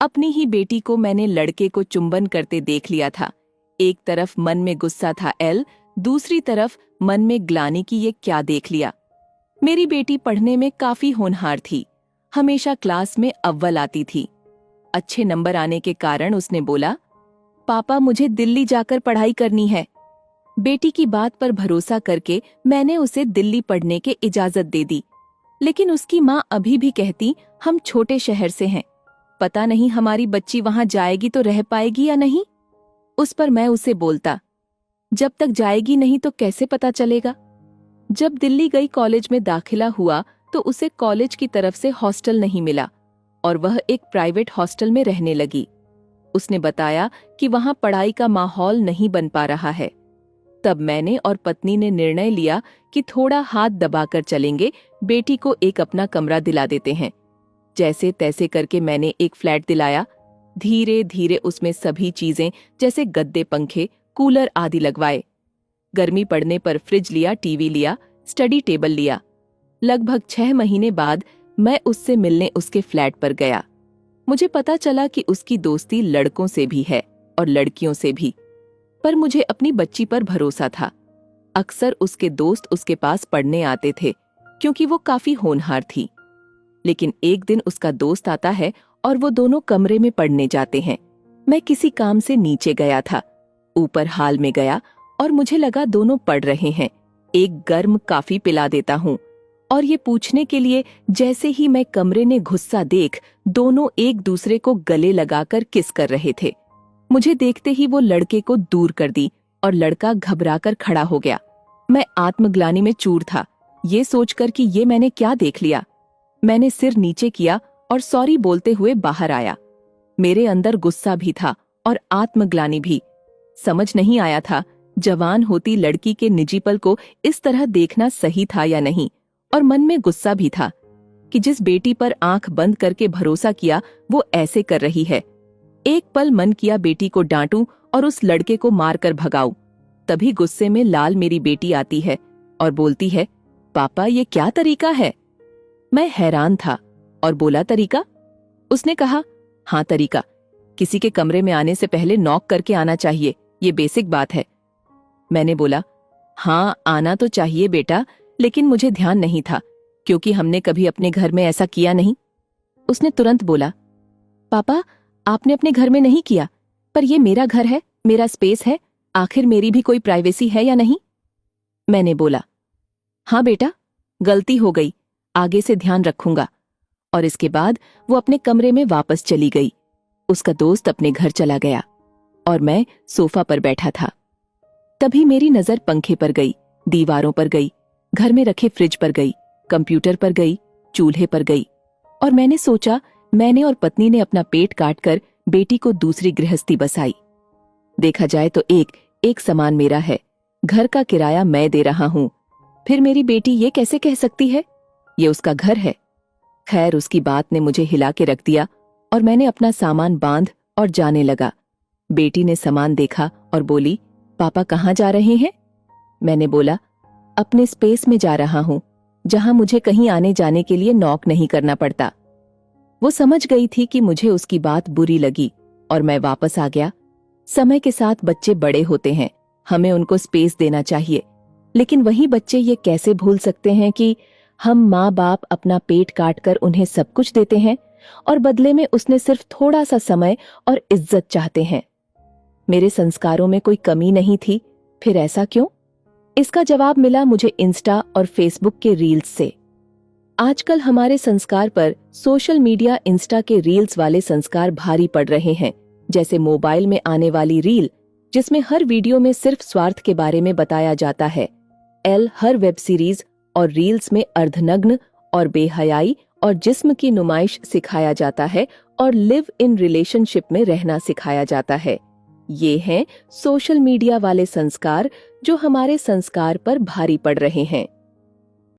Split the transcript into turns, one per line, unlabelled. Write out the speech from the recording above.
अपनी ही बेटी को मैंने लड़के को चुंबन करते देख लिया था। एक तरफ मन में गुस्सा था एल, दूसरी तरफ मन में ग्लानि की ये क्या देख लिया। मेरी बेटी पढ़ने में काफी होनहार थी, हमेशा क्लास में अव्वल आती थी। अच्छे नंबर आने के कारण उसने बोला, पापा मुझे दिल्ली जाकर पढ़ाई करनी है। बेटी की बात पर भरोसा करके मैंने उसे दिल्ली पढ़ने की इजाजत दे दी, लेकिन उसकी माँ अभी भी कहती, हम छोटे शहर से हैं, पता नहीं हमारी बच्ची वहां जाएगी तो रह पाएगी या नहीं। उस पर मैं उसे बोलता, जब तक जाएगी नहीं तो कैसे पता चलेगा। जब दिल्ली गई कॉलेज में दाखिला हुआ तो उसे कॉलेज की तरफ से हॉस्टल नहीं मिला और वह एक प्राइवेट हॉस्टल में रहने लगी। उसने बताया कि वहां पढ़ाई का माहौल नहीं बन पा रहा है। तब मैंने और पत्नी ने निर्णय लिया कि थोड़ा हाथ दबाकर चलेंगे, बेटी को एक अपना कमरा दिला देते हैं। जैसे तैसे करके मैंने एक फ्लैट दिलाया। धीरे धीरे उसमें सभी चीजें जैसे गद्दे, पंखे, कूलर आदि लगवाए। गर्मी पड़ने पर फ्रिज लिया, टीवी लिया, स्टडी टेबल लिया। लगभग 6 महीने बाद मैं उससे मिलने उसके फ्लैट पर गया। मुझे पता चला कि उसकी दोस्ती लड़कों से भी है और लड़कियों से भी, पर मुझे अपनी बच्ची पर भरोसा था। अक्सर उसके दोस्त उसके पास पढ़ने आते थे क्योंकि वो काफी होनहार थी। लेकिन एक दिन उसका दोस्त आता है और वो दोनों कमरे में पढ़ने जाते हैं। मैं किसी काम से नीचे गया था, ऊपर हाल में गया और मुझे लगा दोनों पढ़ रहे हैं। एक गर्म कॉफी पिला देता हूँ और ये पूछने के लिए जैसे ही मैं कमरे में घुसा देख दोनों एक दूसरे को गले लगाकर किस कर रहे थे। मुझे देखते ही वो लड़के को दूर कर दी और लड़का घबराकर खड़ा हो गया। मैं आत्मग्लानि में चूर था, ये सोचकर कि ये मैंने क्या देख लिया। मैंने सिर नीचे किया और सॉरी बोलते हुए बाहर आया। मेरे अंदर गुस्सा भी था और आत्मग्लानि भी। समझ नहीं आया था जवान होती लड़की के निजी पल को इस तरह देखना सही था या नहीं, और मन में गुस्सा भी था कि जिस बेटी पर आंख बंद करके भरोसा किया वो ऐसे कर रही है। एक पल मन किया बेटी को डांटूं और उस लड़के को मारकर भगाऊं। तभी गुस्से में लाल मेरी बेटी आती है और बोलती है, पापा ये क्या तरीका है। मैं हैरान था और बोला, तरीका? उसने कहा, हाँ तरीका, किसी के कमरे में आने से पहले नॉक करके आना चाहिए, ये बेसिक बात है। मैंने बोला, हाँ आना तो चाहिए बेटा, लेकिन मुझे ध्यान नहीं था क्योंकि हमने कभी अपने घर में ऐसा किया नहीं। उसने तुरंत बोला, पापा आपने अपने घर में नहीं किया, पर ये मेरा घर है, मेरा स्पेस है, आखिर मेरी भी कोई प्राइवेसी है या नहीं। मैंने बोला, हाँ बेटा गलती हो गई, आगे से ध्यान रखूंगा। और इसके बाद वो अपने कमरे में वापस चली गई। उसका दोस्त अपने घर चला गया और मैं सोफा पर बैठा था। तभी मेरी नजर पंखे पर गई, दीवारों पर गई, घर में रखे फ्रिज पर गई, कंप्यूटर पर गई, चूल्हे पर गई, और मैंने सोचा मैंने और पत्नी ने अपना पेट काटकर बेटी को दूसरी गृहस्थी बसाई। देखा जाए तो एक सामान मेरा है, घर का किराया मैं दे रहा हूं, फिर मेरी बेटी ये कैसे कह सकती है ये उसका घर है। खैर उसकी बात ने मुझे हिला के रख दिया और मैंने अपना सामान बांध और जाने लगा। बेटी ने सामान देखा और बोली, पापा कहाँ जा रहे हैं। मैंने बोला, अपने स्पेस में जा रहा हूं, जहां मुझे कहीं आने जाने के लिए नॉक नहीं करना पड़ता। वो समझ गई थी कि मुझे उसकी बात बुरी लगी और मैं वापस आ गया। समय के साथ बच्चे बड़े होते हैं, हमें उनको स्पेस देना चाहिए, लेकिन वही बच्चे ये कैसे भूल सकते हैं कि हम माँ बाप अपना पेट काटकर उन्हें सब कुछ देते हैं और बदले में उसने सिर्फ थोड़ा सा समय और इज्जत चाहते हैं। मेरे संस्कारों में कोई कमी नहीं थी, फिर ऐसा क्यों? इसका जवाब मिला मुझे इंस्टा और फेसबुक के रील्स से। आजकल हमारे संस्कार पर सोशल मीडिया, इंस्टा के रील्स वाले संस्कार भारी पड़ रहे हैं। जैसे मोबाइल में आने वाली रील, जिसमें हर वीडियो में सिर्फ स्वार्थ के बारे में बताया जाता है। हर वेब सीरीज और रील्स में अर्धनग्न और बेहयाई और जिस्म की नुमाइश सिखाया जाता है और लिव इन रिलेशनशिप में रहना सिखाया जाता है। ये हैं सोशल मीडिया वाले संस्कार जो हमारे संस्कार पर भारी पड़ रहे हैं।